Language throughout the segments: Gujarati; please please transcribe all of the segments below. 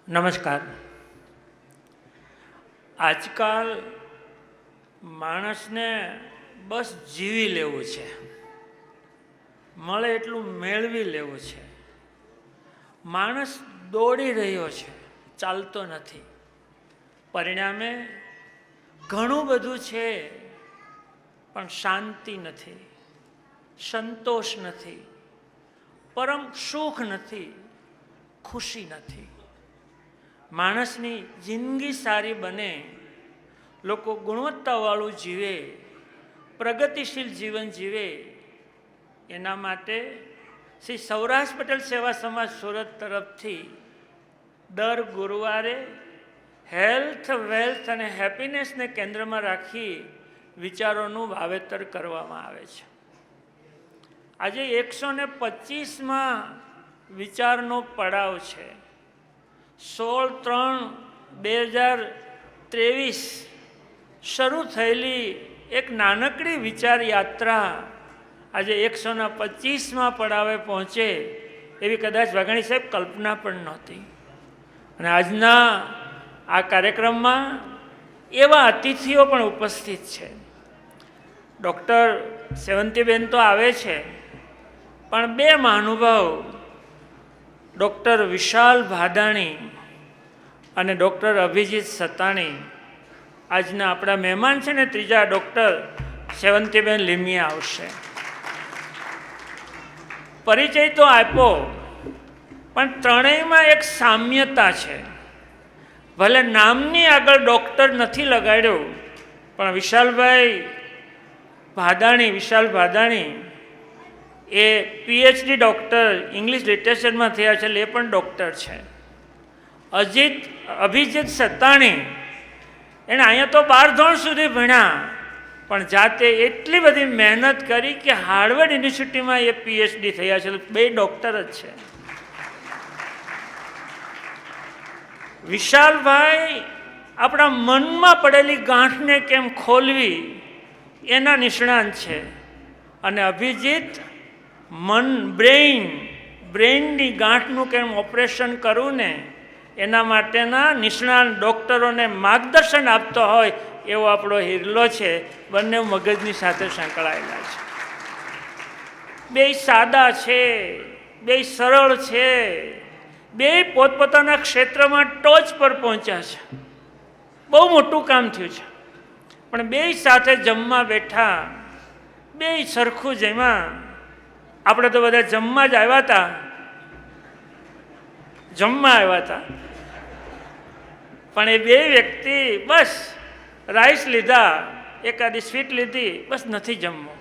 નમસ્કાર. આજકાલ માણસને બસ જીવી લેવું છે, મળે એટલું મેળવી લેવું છે. માણસ દોડી રહ્યો છે, ચાલતો નથી. પરિણામે ઘણું બધું છે પણ શાંતિ નથી, સંતોષ નથી, પરમ સુખ નથી, ખુશી નથી. માણસની જિંદગી સારી બને, લોકો ગુણવત્તાવાળું જીવે, પ્રગતિશીલ જીવન જીવે, એના માટે શ્રી સૌરાષ્ટ્ર પટેલ સેવા સમાજ સુરત તરફથી દર ગુરુવારે હેલ્થ, વેલ્થ અને હેપીનેસને કેન્દ્રમાં રાખી વિચારોનું વાવેતર કરવામાં આવે છે. આજે 125માં વિચારનો પડાવ છે. 16/3/2023 શરૂ થયેલી એક નાનકડી વિચાર યાત્રા આજે 125માં પડાવે પહોંચે એવી કદાચ વાઘાણી સાહેબ કલ્પના પણ નહોતી. અને આજના આ કાર્યક્રમમાં એવા અતિથિઓ પણ ઉપસ્થિત છે. ડૉક્ટર સેવંતીબેન તો આવે છે, પણ બે મહાનુભાવ ડૉક્ટર વિશાલ ભાદાણી અને ડૉક્ટર અભિજીત સતાણી આજના આપણા મહેમાન છે ને. ત્રીજા ડૉક્ટર સેવંતીબેન લીમિયા આવશે. પરિચય તો આપ્યો, પણ ત્રણેયમાં એક સામ્યતા છે. ભલે નામની આગળ ડૉક્ટર નથી લગાડ્યો, પણ વિશાલ ભાદાણી એ પીએચડી ડૉક્ટર ઇંગ્લિશ લિટરેચરમાં થયા છે, એ પણ ડૉક્ટર છે. અભિજીત સતાણી એણે અહીંયા તો 12 ધોરણ સુધી ભણ્યા, પણ જાતે એટલી બધી મહેનત કરી કે હાર્વર્ડ યુનિવર્સિટીમાં એ પીએચડી થયા છે. બે ડૉક્ટર જ છે. વિશાલભાઈ આપણા મનમાં પડેલી ગાંઠને કેમ ખોલવી એના નિષ્ણાંત છે. અને અભિજીત બ્રેઇનની ગાંઠનું કેમ ઓપરેશન કરવું ને એના માટેના નિષ્ણાંત ડૉક્ટરોને માર્ગદર્શન આપતો હોય એવો આપણો હિરલો છે. બંને મગજની સાથે સંકળાયેલા છે. બે સાદા છે, બે સરળ છે, બે પોતપોતાના ક્ષેત્રમાં ટોચ પર પહોંચ્યા છે. બહુ મોટું કામ થયું છે. પણ બે સાથે જમવા બેઠા, બે સરખું જેમાં આપણે તો બધા જમવા આવ્યા હતા, પણ એ બે વ્યક્તિ બસ રાઈસ લીધા, એકાદી સ્વીટ લીધી, બસ નથી જમવું.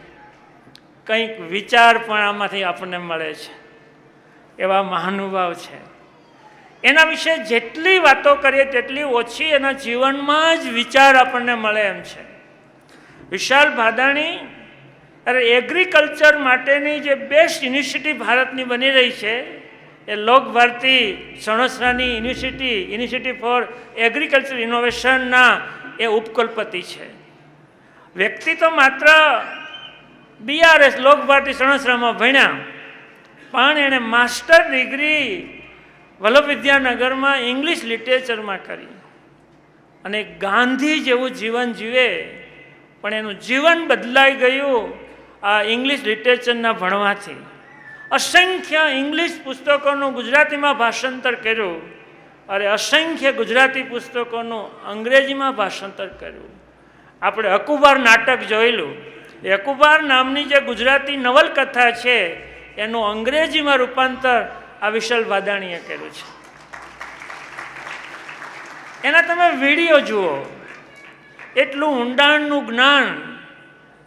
કંઈક વિચાર પણ આમાંથી આપણને મળે છે. એવા મહાનુભાવ છે. એના વિશે જેટલી વાતો કરીએ તેટલી ઓછી એના જીવનમાં જ વિચાર આપણને મળે એમ છે. વિશાલ ભાદાણી એગ્રીકલ્ચર માટેની જે બેસ્ટ યુનિવર્સિટી ભારતની બની રહી છે એ લોક ભારતી સણોસરાની યુનિવર્સિટી ફોર એગ્રીકલ્ચર ઇનોવેશનના એ ઉપકુલપતિ છે. વ્યક્તિ તો માત્ર BRS લોક ભારતી સણોસરામાં ભણ્યા, પણ એણે માસ્ટર ડિગ્રી વલ્લભ વિદ્યાનગરમાં ઇંગ્લિશ લિટરેચરમાં કરી. અને ગાંધી જેવું જીવન જીવે, પણ એનું જીવન બદલાઈ ગયું આ ઇંગ્લિશ લિટરેચરના ભણવાથી. અસંખ્ય ઇંગ્લિશ પુસ્તકોનું ગુજરાતીમાં ભાષાંતર કર્યું, અરે અસંખ્ય ગુજરાતી પુસ્તકોનું અંગ્રેજીમાં ભાષાંતર કર્યું. આપણે અકુબાર નાટક જોયેલું, એ અકુબાર નામની જે ગુજરાતી નવલકથા છે એનું અંગ્રેજીમાં રૂપાંતર આ વિશાલ ભાદાણીએ કર્યું છે. એના તમે વિડીયો જુઓ, એટલું ઊંડાણનું જ્ઞાન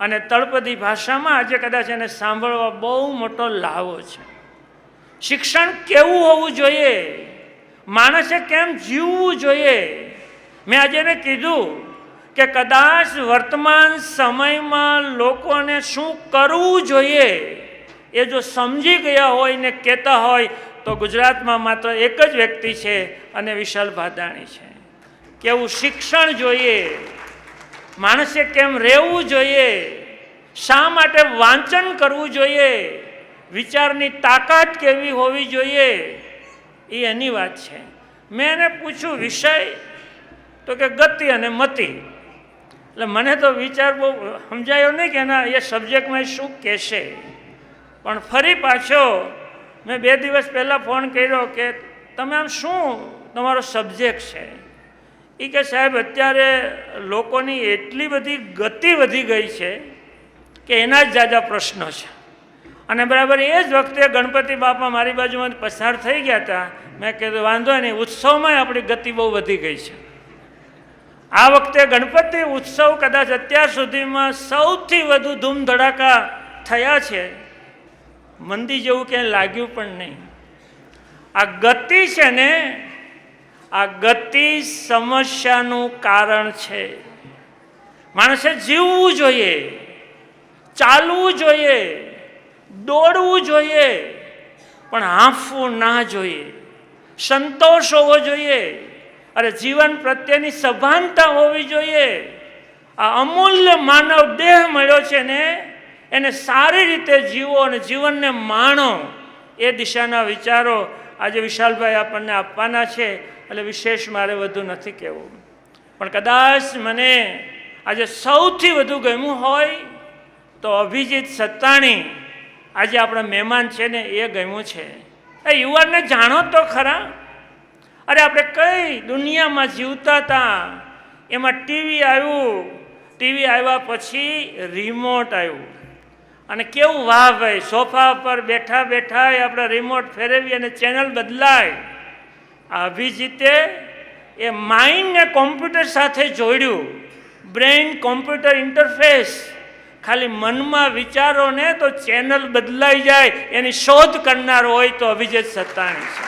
અને તળપદી ભાષામાં આજે કદાચ એને સાંભળવા બહુ મોટો લાવો છે. શિક્ષણ કેવું હોવું જોઈએ, માણસે કેમ જીવવું જોઈએ. મેં આજે એને કીધું કે કદાચ વર્તમાન સમયમાં લોકોને શું કરવું જોઈએ એ જો સમજી ગયા હોય ને કહેતા હોય તો ગુજરાતમાં માત્ર એક જ વ્યક્તિ છે, અને વિશાલ ભાદાણી છે. કેવું શિક્ષણ જોઈએ, માણસે કેમ રહેવું જોઈએ, શા માટે વાંચન કરવું જોઈએ, વિચારની તાકાત કેવી હોવી જોઈએ, એ એની વાત છે. મેં એને પૂછ્યું વિષય, તો કે ગતિ અને મતિ. એટલે મને તો વિચાર બહુ સમજાયો નહીં કે એના એ સબ્જેક્ટમાં શું કહેશે. પણ ફરી પાછો મેં 2 દિવસ પહેલાં ફોન કર્યો કે તમે આમ શું તમારો સબ્જેક્ટ છે? એ કે સાહેબ અત્યારે લોકોની એટલી બધી ગતિ વધી ગઈ છે કે એના જ જાજા પ્રશ્નો છે. અને બરાબર એ જ વખતે ગણપતિ બાપા મારી બાજુમાં પસાર થઈ ગયા હતા. મેં કીધું વાંધો નહીં, ઉત્સવમાં આપણી ગતિ બહુ વધી ગઈ છે. આ વખતે ગણપતિ ઉત્સવ કદાચ અત્યાર સુધીમાં સૌથી વધુ ધૂમધડાકા થયા છે. મંદી જેવું ક્યાંય લાગ્યું પણ નહીં. આ ગતિ છે ને, આ ગતિ સમસ્યાનું કારણ છે. માણસે જીવવું જોઈએ, ચાલવું જોઈએ, દોડવું જોઈએ, પણ હાંફવું ના જોઈએ. સંતોષ હોવો જોઈએ. અરે જીવન પ્રત્યેની સભાનતા હોવી જોઈએ. આ અમૂલ્ય માનવ દેહ મળ્યો છે ને, એને સારી રીતે જીવો અને જીવનને માણો. એ દિશાના વિચારો આજે વિશાલભાઈ આપણને આપવાના છે. એટલે વિશેષ મારે વધુ નથી કહેવું. પણ કદાચ મને આજે સૌથી વધુ ગમ્યું હોય તો અભિજીત સત્તાણી આજે આપણા મહેમાન છે ને, એ ગમ્યું છે. એ યુવાનને જાણો તો ખરા. અરે આપણે કઈ દુનિયામાં જીવતા હતા, એમાં ટીવી આવ્યું. ટીવી આવ્યા પછી રિમોટ આવ્યું. અને કેવું વાહ ભાઈ, સોફા પર બેઠા બેઠા આપણે રિમોટ ફેરવી અને ચેનલ બદલાય. આ અભિજીતે એ માઇન્ડને કોમ્પ્યુટર સાથે જોડ્યું. Brain computer interface. ખાલી મનમાં વિચારો ને તો ચેનલ બદલાઈ જાય, એની શોધ કરનાર હોય તો અભિજીત સત્તાણી છે.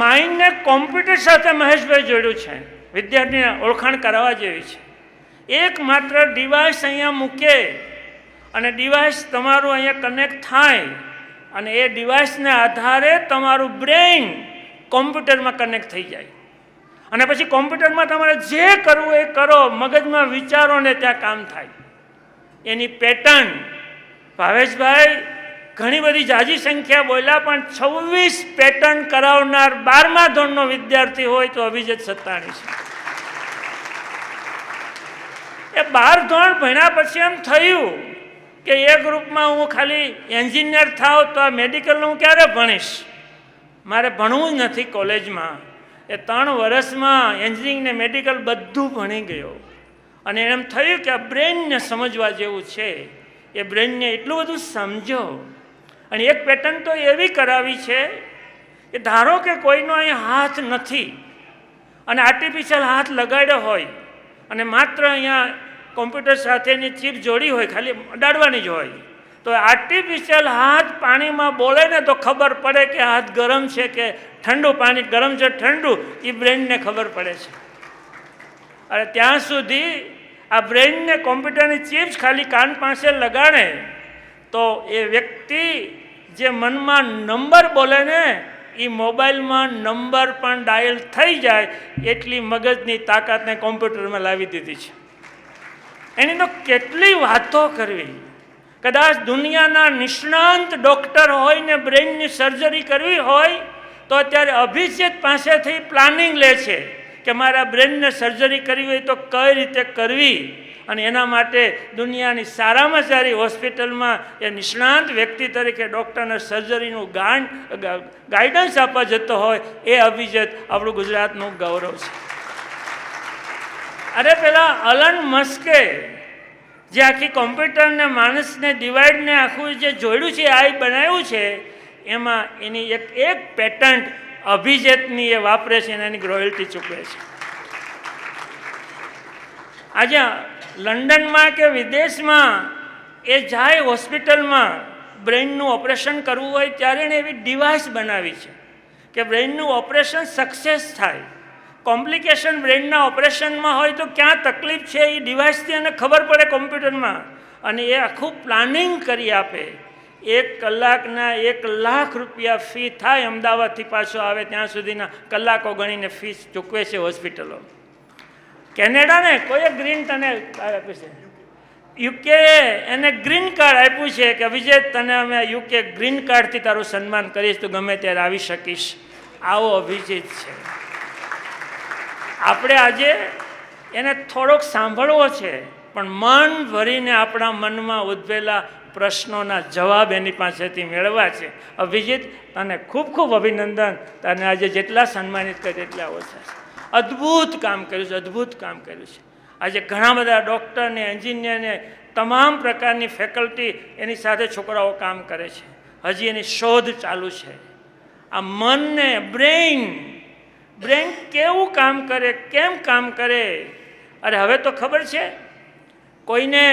માઇન્ડને કોમ્પ્યુટર સાથે મહેશભાઈ જોડ્યું છે. વિદ્યાર્થીને ઓળખાણ કરાવવા જેવી છે. એકમાત્ર ડિવાઇસ અહીંયા મૂકે અને ડિવાઇસ તમારું અહીંયા કનેક્ટ થાય અને એ ડિવાઇસને આધારે તમારું બ્રેઇન કોમ્પ્યુટરમાં કનેક્ટ થઈ જાય. અને પછી કોમ્પ્યુટરમાં તમારે જે કરવું એ કરો, મગજમાં વિચારો ને ત્યાં કામ થાય. એની પેટર્ન ભાવેશભાઈ ઘણી બધી જાજી સંખ્યા બોલ્યા, પણ 26 પેટર્ન કરાવનાર 12મા ધોરણનો વિદ્યાર્થી હોય તો અભિજીત સત્તાણી છે. એ 12 ધોરણ ભણ્યા પછી એમ થયું કે એ ગ્રુપમાં હું ખાલી એન્જિનિયર થાવ તો આ મેડિકલનું હું ક્યારે ભણીશ, મારે ભણવું જ નથી કોલેજમાં. એ 3 વર્ષમાં એન્જિનિયરિંગ ને મેડિકલ બધું ભણી ગયો. અને એમ થયું કે આ બ્રેઇનને સમજવા જેવું છે. એ બ્રેઇનને એટલું બધું સમજો. અને એક પેટર્ન તો એવી કરાવી છે કે ધારો કે કોઈનો અહીં હાથ નથી અને આર્ટિફિશિયલ હાથ લગાડ્યો હોય અને માત્ર અહીંયા કોમ્પ્યુટર સાથેની ચીપ જોડી હોય, ખાલી અડાડવાની જ હોય, તો આર્ટિફિશિયલ હાથ પાણીમાં બોલે ને તો ખબર પડે કે હાથ ગરમ છે કે ઠંડુ. પાણી ગરમ છે ઠંડુ એ બ્રેઇનને ખબર પડે છે. અને ત્યાં સુધી આ બ્રેઇનને કોમ્પ્યુટરની ચિપ્સ ખાલી કાન પાસે લગાડે તો એ વ્યક્તિ જે મનમાં નંબર બોલે ને એ મોબાઈલમાં નંબર પણ ડાયલ થઈ જાય. એટલી મગજની તાકાતને કોમ્પ્યુટરમાં લાવી દીધી છે. એની તો કેટલી વાતો કરવી. કદાચ દુનિયાના નિષ્ણાંત ડૉક્ટર હોય ને બ્રેઇનની સર્જરી કરવી હોય તો અત્યારે અભિજીત પાસેથી પ્લાનિંગ લે છે કે મારા બ્રેઇનને સર્જરી કરવી હોય તો કઈ રીતે કરવી. અને એના માટે દુનિયાની સારામાં સારી હોસ્પિટલમાં એ નિષ્ણાંત વ્યક્તિ તરીકે ડૉક્ટરને સર્જરીનું ગાઈડન્સ આપવા જતો હોય એ અભિજીત આપણું ગુજરાતનું ગૌરવ છે. અરે પેલા અલન મસ્કે જે આખી કોમ્પ્યુટરને માણસને ડિવાઈડને આખું જે જોડ્યું છે, આ બનાવ્યું છે, એમાં એની એક પેટન્ટ અભિજીતની એ વાપરે છે અને એની રોયલ્ટી ચૂકવે છે. આજે લંડનમાં કે વિદેશમાં એ જાય હોસ્પિટલમાં બ્રેઇનનું ઓપરેશન કરવું હોય ત્યારે એણે એવી ડિવાઇસ બનાવી છે કે બ્રેઇનનું ઓપરેશન સક્સેસ થાય. કોમ્પ્લિકેશન બ્રેઇનના ઓપરેશનમાં હોય તો ક્યાં તકલીફ છે એ ડિવાઇસથી એને ખબર પડે કોમ્પ્યુટરમાં. અને એ આખું પ્લાનિંગ કરી આપે. 1 કલાકના 1 લાખ રૂપિયા ફી થાય. અમદાવાદથી પાછો આવે ત્યાં સુધીના કલાકો ગણીને ફીસ ચૂકવે છે હોસ્પિટલો. કેનેડા ને કોઈ ગ્રીન તને આપે છે. યુકેએ એને ગ્રીન કાર્ડ આપ્યું છે કે અભિજીત તને અમે યુકે ગ્રીન કાર્ડથી તારું સન્માન કરીશ, તું ગમે ત્યારે આવી શકીશ. આવો અભિજીત છે. આપણે આજે એને થોડોક સાંભળવો છે, પણ મન ભરીને આપણા મનમાં ઉદ્ભવેલા પ્રશ્નોના જવાબ એની પાસેથી મેળવવા છે. અભિજીત, તને ખૂબ ખૂબ અભિનંદન. તને આજે જેટલા સન્માનિત કરે તેટલા ઓછા છે. અદ્ભુત કામ કર્યું છે, અદ્ભુત કામ કર્યું છે. આજે ઘણા બધા ડૉક્ટરને, એન્જિનિયરને, તમામ પ્રકારની ફેકલ્ટી એની સાથે છોકરાઓ કામ કરે છે. હજી એની શોધ ચાલુ છે. આ મનને, બ્રેઇન કેવું કામ કરે, કેમ કામ કરે. અરે હવે તો ખબર છે, કોઈને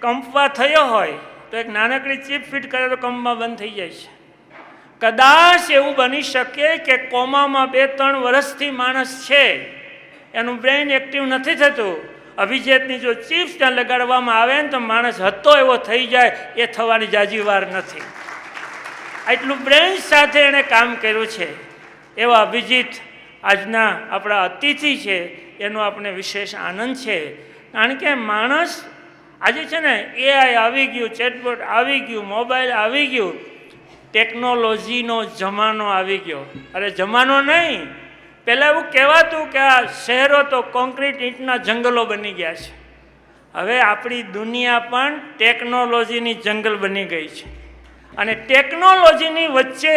કંપવા થયો હોય તો એક નાનકડી ચીપ ફિટ કરે તો કંપમાં બંધ થઈ જાય છે. કદાચ એવું બની શકે કે કોમામાં 2-3 વર્ષથી માણસ છે, એનું બ્રેઇન એક્ટિવ નથી થતું. અભિજીતની જો ચિપ્સ ત્યાં લગાડવામાં આવે ને તો માણસ હતો એવો થઈ જાય, એ થવાની જાજી વાર નથી. એટલું બ્રેઇન સાથે એણે કામ કર્યું છે. એવા અભિજીત આજના આપણા અતિથિ છે, એનો આપણે વિશેષ આનંદ છે. કારણ કે માણસ આજે છે ને, એઆઈ આવી ગયું, ચેટબોટ આવી ગયું, મોબાઈલ આવી ગયું, ટેકનોલોજીનો જમાનો આવી ગયો. અરે જમાનો નહીં, પહેલાં એવું કહેવાતું કે આ શહેરો તો કોન્ક્રીટ ઈંટના જંગલો બની ગયા છે. હવે આપણી દુનિયા પણ ટેકનોલોજીની જંગલ બની ગઈ છે. અને ટેકનોલોજીની વચ્ચે,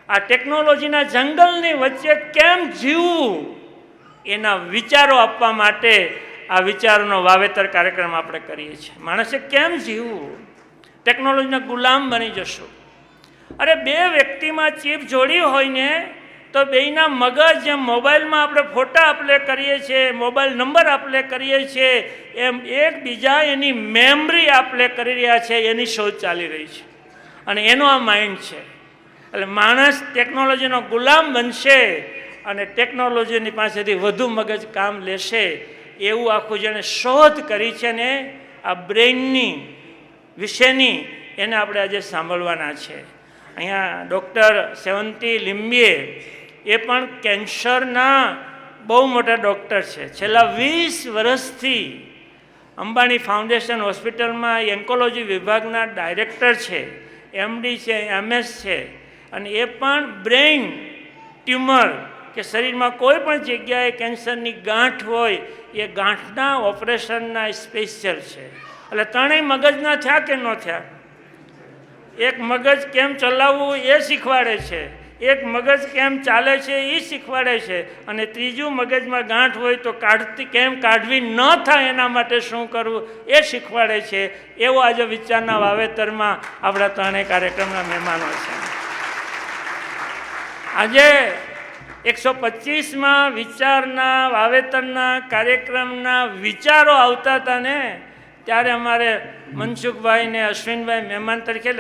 આ ટેકનોલોજીના જંગલની વચ્ચે કેમ જીવવું, એના વિચારો આપવા માટે આ વિચારોનો વાવેતર કાર્યક્રમ આપણે કરીએ છીએ. માણસે કેમ જીવવું, ટેકનોલોજીના ગુલામ બની જશું. અરે 2 વ્યક્તિમાં ચીપ જોડી હોય ને તો બેયના મગજ, જેમ મોબાઈલમાં આપણે ફોટા અપ્લે કરીએ છીએ, મોબાઈલ નંબર અપ્લે કરીએ છીએ, એમ એકબીજા એની મેમરી અપ્લે કરી રહ્યા છે. એની શોધ ચાલી રહી છે અને એનો આ માઇન્ડ છે. એટલે માણસ ટેકનોલોજીનો ગુલામ બનશે અને ટેકનોલોજીની પાસેથી વધુ મગજ કામ લેશે. એવું આખું જેણે શોધ કરી છે ને આ બ્રેઇનની વિશેની, એને આપણે આજે સાંભળવાના છે. અહીંયા ડૉક્ટર સેવંતી લિંબીએ, એ પણ કેન્સરના બહુ મોટા ડૉક્ટર છે. છેલ્લા 20 વર્ષથી અંબાણી ફાઉન્ડેશન હોસ્પિટલમાં એન્કોલોજી વિભાગના ડાયરેક્ટર છે, એમડી છે, MS છે. અને એ પણ બ્રેઇન ટ્યુમર કે શરીરમાં કોઈ પણ જગ્યાએ કેન્સરની ગાંઠ હોય, એ ગાંઠના ઓપરેશનના સ્પેશિયલ છે. એટલે ત્રણેય મગજના થયા કે ન થયા. એક મગજ કેમ ચલાવવું એ શીખવાડે છે, એક મગજ કેમ ચાલે છે એ શીખવાડે છે, અને ત્રીજું મગજમાં ગાંઠ હોય તો કેમ કાઢવી ન થાય એના માટે શું કરવું એ શીખવાડે છે. એવો આજે વિચારના વાવેતરમાં આપણા ત્રણેય કાર્યક્રમના મહેમાનો છે. આજે 125માં વિચારના વાવેતરના કાર્યક્રમના વિચારો આવતા હતા ને, ત્યારે અમારે મનસુખભાઈ ને અશ્વિનભાઈ મહેમાન તરીકે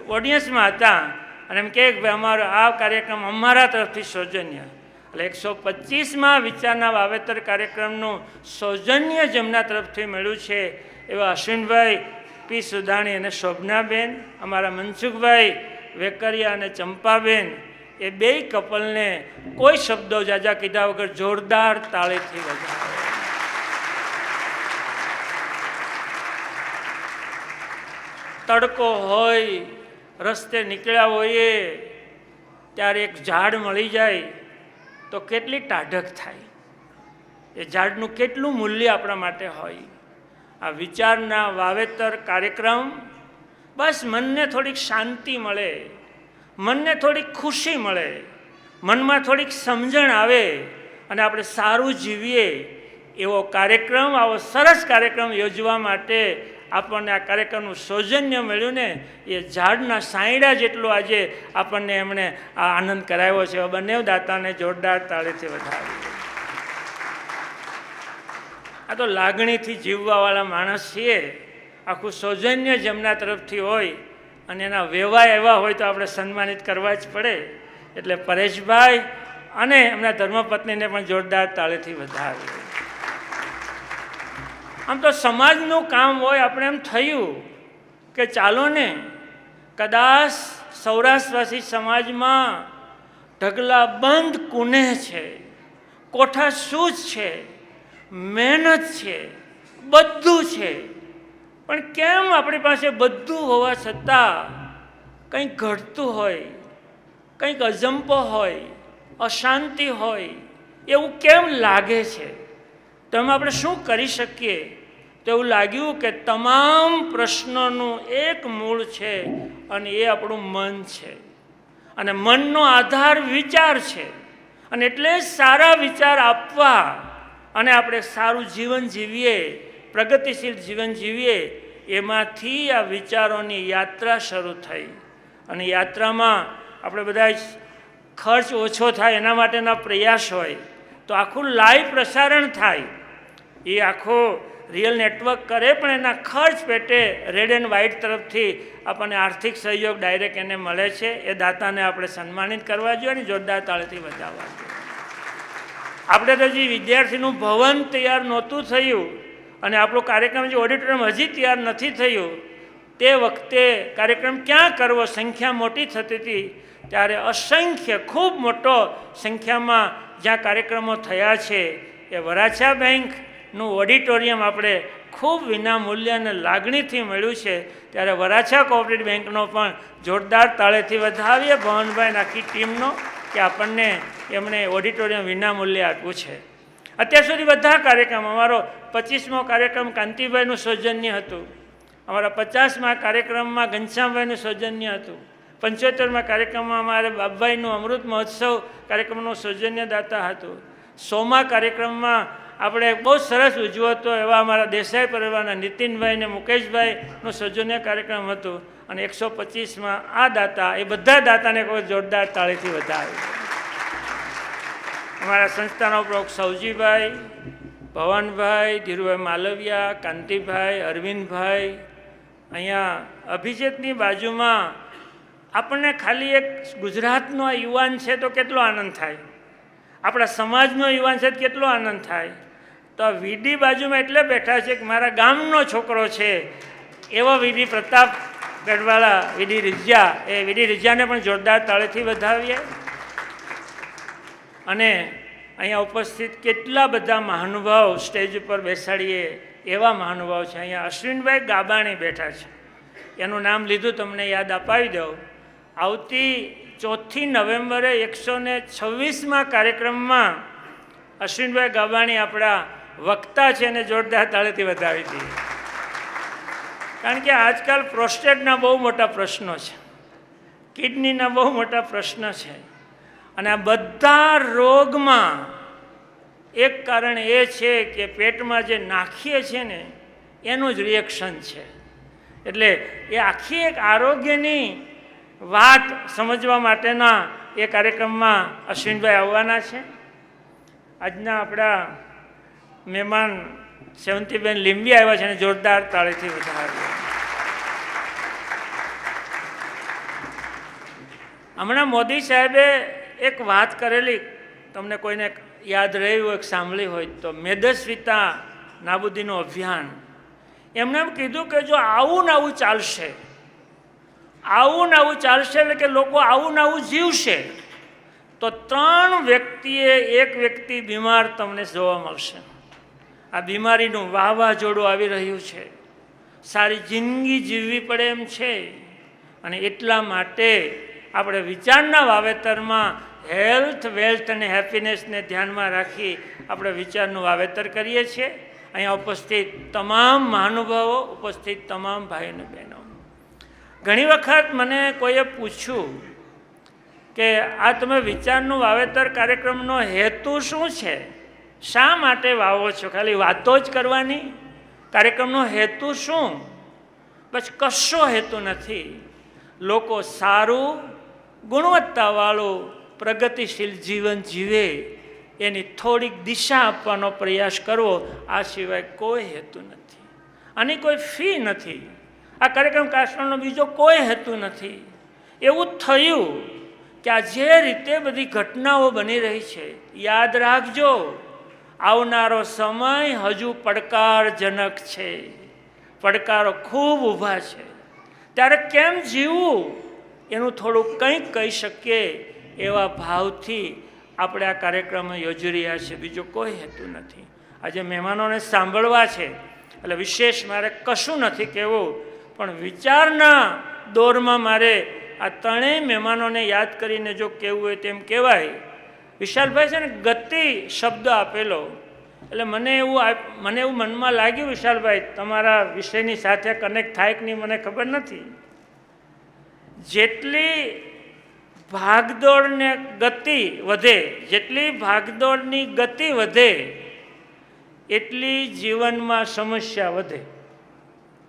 ઓડિયન્સમાં હતા અને એમ કહે કે ભાઈ અમારો આ કાર્યક્રમ અમારા તરફથી સૌજન્ય. એટલે 125માં વિચારના વાવેતર કાર્યક્રમનું સૌજન્ય જેમના તરફથી મળ્યું છે એવા અશ્વિનભાઈ પી સુદાણી અને શોભનાબેન, અમારા મનસુખભાઈ વેકરિયા અને ચંપાબેન, એ 2 કપલને કોઈ શબ્દો જાજા કીધા વગર જોરદાર તાળીથી વધારે. તડકો હોય, રસ્તે નીકળ્યા હોઈએ ત્યારે એક ઝાડ મળી જાય તો કેટલી ટાઢક થાય. એ ઝાડનું કેટલું મૂલ્ય આપણા માટે હોય. આ વિચારના વાવેતર કાર્યક્રમ બસ મનને થોડીક શાંતિ મળે, મનને થોડીક ખુશી મળે, મનમાં થોડીક સમજણ આવે અને આપણે સારું જીવીએ એવો કાર્યક્રમ, આવો સરસ કાર્યક્રમ યોજવા માટે આપણને આ કાર્યક્રમનું સૌજન્ય મળ્યું ને, એ ઝાડના સાયડા જેટલો આજે આપણને એમણે આ આનંદ કરાવ્યો છે. બંને દાતાને જોરદાર તાળીથી વધાવી. આ તો લાગણીથી જીવવાવાળા માણસ છીએ. આખું સૌજન્ય જેમના તરફથી હોય અને એના વ્યવહાર એવા હોય તો આપણે સન્માનિત કરવા જ પડે. એટલે પરેશભાઈ અને એમના ધર્મપત્નીને પણ જોરદાર તાળીથી વધાવી. આમ તો સમાજનું કામ હોય, આપણે એમ થયું કે ચાલો ને કદાચ સૌરાષ્ટ્રવાસી સમાજમાં ઢગલા બંધ કુનેહ છે, કોઠા સૂઝ છે, મહેનત છે, બધું છે, પણ કેમ આપણી પાસે બધું હોવા છતાં કંઈક ઘટતું હોય, કંઈક અજંપો હોય, અશાંતિ હોય, એવું કેમ લાગે છે? તો એમાં આપણે શું કરી શકીએ? તો એવું લાગ્યું કે તમામ પ્રશ્નોનું એક મૂળ છે અને એ આપણું મન છે, અને મનનો આધાર વિચાર છે. અને એટલે જ સારા વિચાર આપવા અને આપણે સારું જીવન જીવીએ, પ્રગતિશીલ જીવન જીવીએ, એમાંથી આ વિચારોની યાત્રા શરૂ થઈ. અને યાત્રામાં આપણે બધા ખર્ચ ઓછો થાય એના માટેના પ્રયાસ હોય તો આખું લાઈવ પ્રસારણ થાય, એ આખો રિયલ નેટવર્ક કરે, પણ એના ખર્ચ પેટે રેડ એન્ડ વ્હાઇટ તરફથી આપણને આર્થિક સહયોગ ડાયરેક્ટ એને મળે છે. એ દાતાને આપણે સન્માનિત કરવા જોઈએ અને જોરદાર તાળીથી વધાવવા જોઈએ. આપણે તો જે વિદ્યાર્થીનું ભવન તૈયાર નહોતું થયું અને આપણો કાર્યક્રમ જે ઓડિટોરિયમ હજી તૈયાર નથી થયું, તે વખતે કાર્યક્રમ ક્યાં કરવો, સંખ્યા મોટી થતી હતી, ત્યારે અસંખ્ય ખૂબ મોટો સંખ્યામાં જ્યાં કાર્યક્રમો થયા છે એ વરાછા બેંકનું ઓડિટોરિયમ આપણે ખૂબ વિના મૂલ્ય અને લાગણીથી મળ્યું છે. ત્યારે વરાછા કોઓપરેટિવ બેંકનો પણ જોરદાર તાળેથી વધાવીએ ભવનભાઈ આખી ટીમનો કે આપણને એમણે ઓડિટોરિયમ વિના મૂલ્યે આપ્યું છે. અત્યાર સુધી બધા કાર્યક્રમ, અમારો 25મો કાર્યક્રમ કાંતિભાઈનું સૌજન્ય હતું, અમારા 50મા કાર્યક્રમમાં ઘનશ્યામભાઈનું સૌજન્ય હતું, 75મા કાર્યક્રમમાં અમારે બાપભાઈનું અમૃત મહોત્સવ કાર્યક્રમનું સૌજન્ય દાતા હતું, 100મા કાર્યક્રમમાં આપણે બહુ સરસ ઉજવો હતો એવા અમારા દેસાઈ પરિવારના નીતિનભાઈ ને મુકેશભાઈનું સૌજન્ય કાર્યક્રમ હતું. અને 125માં આ દાતા, એ બધા દાતાને કોઈ જોરદાર તાળીથી વધારે. અમારા સંસ્થાના પ્રમુખ સૌજીભાઈ, ભવનભાઈ, ધીરુભાઈ માલવિયા, કાંતિભાઈ, અરવિંદભાઈ, અહીંયા અભિજીતની બાજુમાં આપણને ખાલી એક ગુજરાતનો યુવાન છે તો કેટલો આનંદ થાય, આપણા સમાજનો યુવાન છે તો કેટલો આનંદ થાય. તો આ વીડી બાજુમાં એટલે બેઠા છે કે મારા ગામનો છોકરો છે, એવો વીડી પ્રતાપ ગઢવાળા, વીડી રીજા, એ વીડી રીજાને પણ જોરદાર તાળીથી વધાવીએ. અને અહીંયા ઉપસ્થિત કેટલા બધા મહાનુભાવ સ્ટેજ ઉપર બેસાડીએ એવા મહાનુભાવ છે. અહીંયા અશ્વિનભાઈ ગાબાણી બેઠા છે, એનું નામ લીધું તમને યાદ અપાવી દઉં. આવતી 4 નવેમ્બરે 126મા કાર્યક્રમમાં અશ્વિનભાઈ ગાબાણી આપણા વક્તા છે અને જોરદાર તાળીથી વધાવી હતી. કારણ કે આજકાલ પ્રોસ્ટેટના બહુ મોટા પ્રશ્નો છે, કિડનીના બહુ મોટા પ્રશ્ન છે, અને આ બધા રોગમાં એક કારણ એ છે કે પેટમાં જે નાખીએ છીએ ને એનું જ રિએક્શન છે. એટલે એ આખી એક આરોગ્યની વાત સમજવા માટેના એ કાર્યક્રમમાં અશ્વિનભાઈ આવવાના છે. આજના આપણા મહેમાન સેવંતીબેન લીંબી આવ્યા છે અને જોરદાર તાળીથી વધાવ્યા. હમણાં મોદી સાહેબે એક વાત કરેલી, તમને કોઈને યાદ રહી હોય, સાંભળી હોય તો, મેદસ્વીતા નાબૂદીનું અભિયાન. એમણે એમ કીધું કે જો આવું ને આવું ચાલશે, આવું ને આવું ચાલશે એટલે કે લોકો આવું ને આવું જીવશે, તો 3 વ્યક્તિએ 1 વ્યક્તિ બીમાર તમને જોવા મળશે. આ બીમારીનું વાવાઝોડું આવી રહ્યું છે, સારી જિંદગી જીવવી પડે એમ છે. અને એટલા માટે આપણે વિચારના વાવેતરમાં હેલ્થ, વેલ્થ અને હેપીનેસને ધ્યાનમાં રાખી આપણે વિચારનું વાવેતર કરીએ છીએ. અહીંયા ઉપસ્થિત તમામ મહાનુભાવો, ઉપસ્થિત તમામ ભાઈઓ અને બહેનો, ઘણી વખત મને કોઈએ પૂછ્યું કે આ તમે વિચારનું વાવેતર કાર્યક્રમનો હેતુ શું છે, શા માટે વાવો છો? ખાલી વાતો જ કરવાની? કાર્યક્રમનો હેતુ શું? બસ કશો હેતુ નથી. લોકો સારું, ગુણવત્તાવાળું, પ્રગતિશીલ જીવન જીવે એની થોડીક દિશા આપવાનો પ્રયાસ કરવો, આ સિવાય કોઈ હેતુ નથી. આની કોઈ ફી નથી. આ કાર્યક્રમ કાસ્ટનો બીજો કોઈ હેતુ નથી. એવું થયું કે આ જે રીતે બધી ઘટનાઓ બની રહી છે, યાદ રાખજો આવનારો સમય હજુ પડકારજનક છે, પડકારો ખૂબ ઊભા છે. ત્યારે કેમ જીવવું એનું થોડુંક કંઈક કહી શકીએ એવા ભાવથી આપણે આ કાર્યક્રમ યોજી રહ્યા છીએ, બીજો કોઈ હેતુ નથી. આજે મહેમાનોને સાંભળવા છે, એટલે વિશેષ મારે કશું નથી કહેવું, પણ વિચારના દોરમાં મારે આ ત્રણેય મહેમાનોને યાદ કરીને જો કહેવું હોય તેમ કહેવાય. વિશાલભાઈ છે ને ગતિ શબ્દ આપેલો, એટલે મને એવું મનમાં લાગ્યું વિશાલભાઈ તમારા વિષયની સાથે કનેક્ટ થાય કે નહીં મને ખબર નથી. જેટલી ભાગદોડને ગતિ વધે, જેટલી ભાગદોડની ગતિ વધે એટલી જીવનમાં સમસ્યા વધે.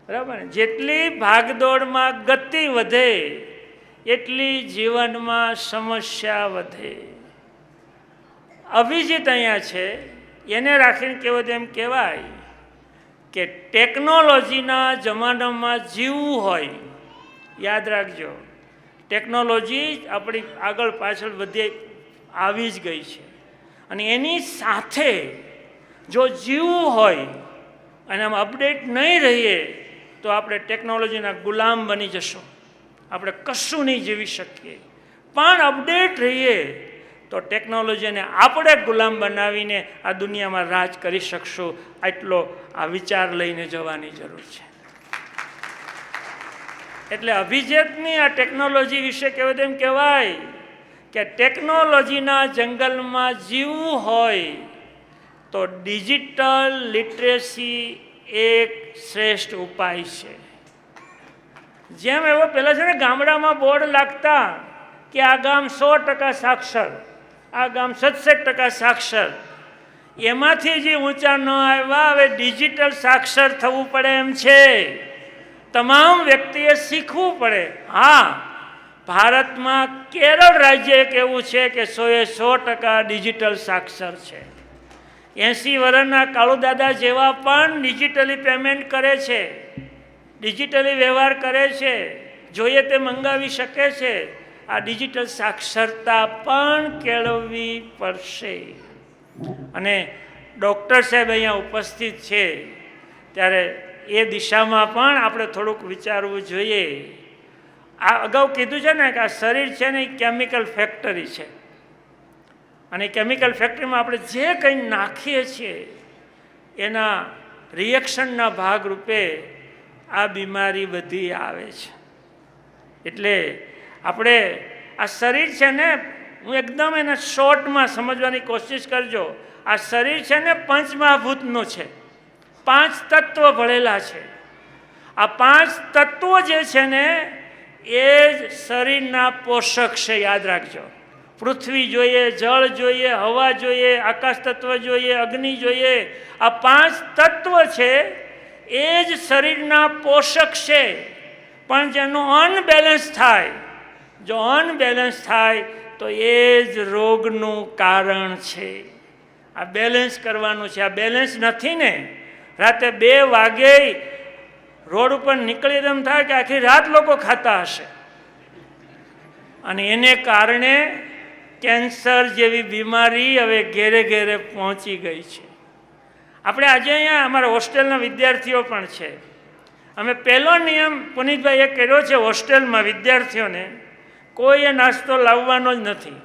બરાબર ને? જેટલી ભાગદોડમાં ગતિ વધે એટલી જીવનમાં સમસ્યા વધે. અભિજીત અહીંયા છે, એને રાખીને કહેવો તેમ કહેવાય કે ટેકનોલોજીના જમાનામાં જીવવું હોય, યાદ રાખજો ટેકનોલોજી આપણી આગળ પાછળ બધી આવી જ ગઈ છે, અને એની સાથે જો જીવવું હોય અને આમ અપડેટ નહીં રહીએ તો આપણે ટેકનોલોજીના ગુલામ બની જશું, આપણે કશું નહીં જીવી શકીએ. પણ અપડેટ રહીએ તો ટેકનોલોજીને આપણે ગુલામ બનાવીને આ દુનિયામાં રાજ કરી શકશું. આટલો આ વિચાર લઈને જવાની જરૂર છે. એટલે અભિજીતની આ ટેકનોલોજી વિશે કહેવું તેમ કહેવાય કે ટેકનોલોજીના જંગલમાં જીવવું હોય તો ડિજિટલ લિટરેસી એક શ્રેષ્ઠ ઉપાય છે. જેમ એવો પહેલાં છે ને ગામડામાં બોર્ડ લાગતા કે આ ગામ 100% સાક્ષર, આ ગામ 67% સાક્ષર, એમાંથી જે ઊંચા ન આવ્યા હવે ડિજિટલ સાક્ષર થવું પડે એમ છે. તમામ વ્યક્તિએ શીખવું પડે. હા, ભારતમાં કેરળ રાજ્ય એક એવું છે કે 100% ડિજિટલ સાક્ષર છે. 80 વર્ષના કાળુદાદા જેવા પણ ડિજિટલી પેમેન્ટ કરે છે, ડિજિટલી વ્યવહાર કરે છે, જોઈએ તે મંગાવી શકે છે. આ ડિજિટલ સાક્ષરતા પણ કેળવવી પડશે. અને ડૉક્ટર સાહેબ અહીંયા ઉપસ્થિત છે ત્યારે એ દિશામાં પણ આપણે થોડુંક વિચારવું જોઈએ. આ અગાઉ કીધું છે ને કે આ શરીર છે ને એ કેમિકલ ફેક્ટરી છે, અને કેમિકલ ફેક્ટરીમાં આપણે જે કંઈ નાખીએ છીએ એના રિએક્શનના ભાગરૂપે આ બીમારી બધી આવે છે. એટલે આપણે આ શરીર છે ને, હું એકદમ એને શોર્ટમાં સમજવાની કોશિશ કરજો. આ શરીર છે ને પંચમહાભૂતનું છે, 5 તત્વ ભળેલા છે. આ 5 તત્વો જે છે ને એ જ શરીરના પોષક છે, યાદ રાખજો. પૃથ્વી જોઈએ, જળ જોઈએ, હવા જોઈએ, આકાશ તત્વ જોઈએ, અગ્નિ જોઈએ. આ 5 તત્વ છે એ જ શરીરના પોષક છે. પણ જેનું અનબેલેન્સ થાય, જો અનબેલેન્સ થાય તો એ જ રોગનું કારણ છે. આ બેલેન્સ કરવાનું છે. આ બેલેન્સ નથી ને, રાતે 2 વાગે રોડ ઉપર નીકળી એમ થાય કે આખી રાત લોકો ખાતા હશે, અને એને કારણે કેન્સર જેવી બીમારી હવે ઘેરે ઘેરે પહોંચી ગઈ છે. આપણે આજે અહીંયા અમારા હોસ્ટેલના વિદ્યાર્થીઓ પણ છે. અમે પહેલો નિયમ પુનિતભાઈએ કર્યો છે, હોસ્ટેલમાં વિદ્યાર્થીઓને કોઈએ નાસ્તો લાવવાનો જ નથી.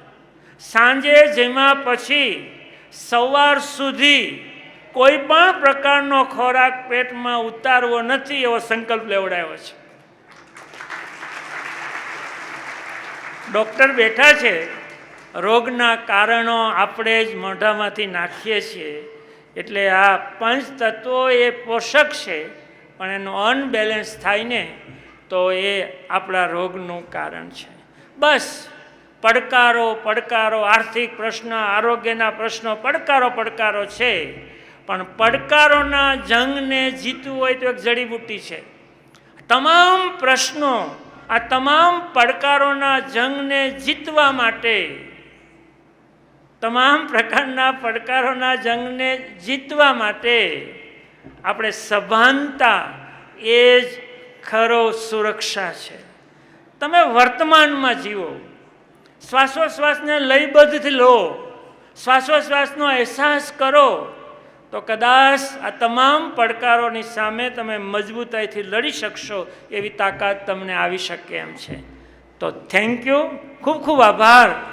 સાંજે જમ્યા પછી સવાર સુધી કોઈ પણ પ્રકારનો ખોરાક પેટમાં ઉતારવો નથી, એવો સંકલ્પ લેવડાવ્યો છે. ડૉક્ટર બેઠા છે, રોગના કારણો આપણે જ મોઢામાંથી નાખીએ છીએ. એટલે આ 5 તત્વો એ પોષક છે, પણ એનું અનબેલેન્સ થાય ને તો એ આપણા રોગનું કારણ છે. બસ પડકારો પડકારો, આર્થિક પ્રશ્ન, આરોગ્યના પ્રશ્નો, પડકારો છે. પણ પડકારોના જંગને જીતવું હોય તો એક જડીબુટ્ટી છે. તમામ પ્રશ્નો, આ તમામ પડકારોના જંગને જીતવા માટે, તમામ પ્રકારના પડકારોના જંગને જીતવા માટે આપણે સભાનતા એ જ ખરો સુરક્ષા છે. તમે વર્તમાનમાં જીવો, શ્વાસોશ્વાસને લયબદ્ધથી લો, શ્વાસોશ્વાસનો અહેસાસ કરો, તો કદાચ આ તમામ પડકારોની સામે તમે મજબૂતાઈથી લડી શકશો. એવી તાકાત તમને આવી શકે એમ છે. તો થેન્ક યુ, ખૂબ ખૂબ આભાર.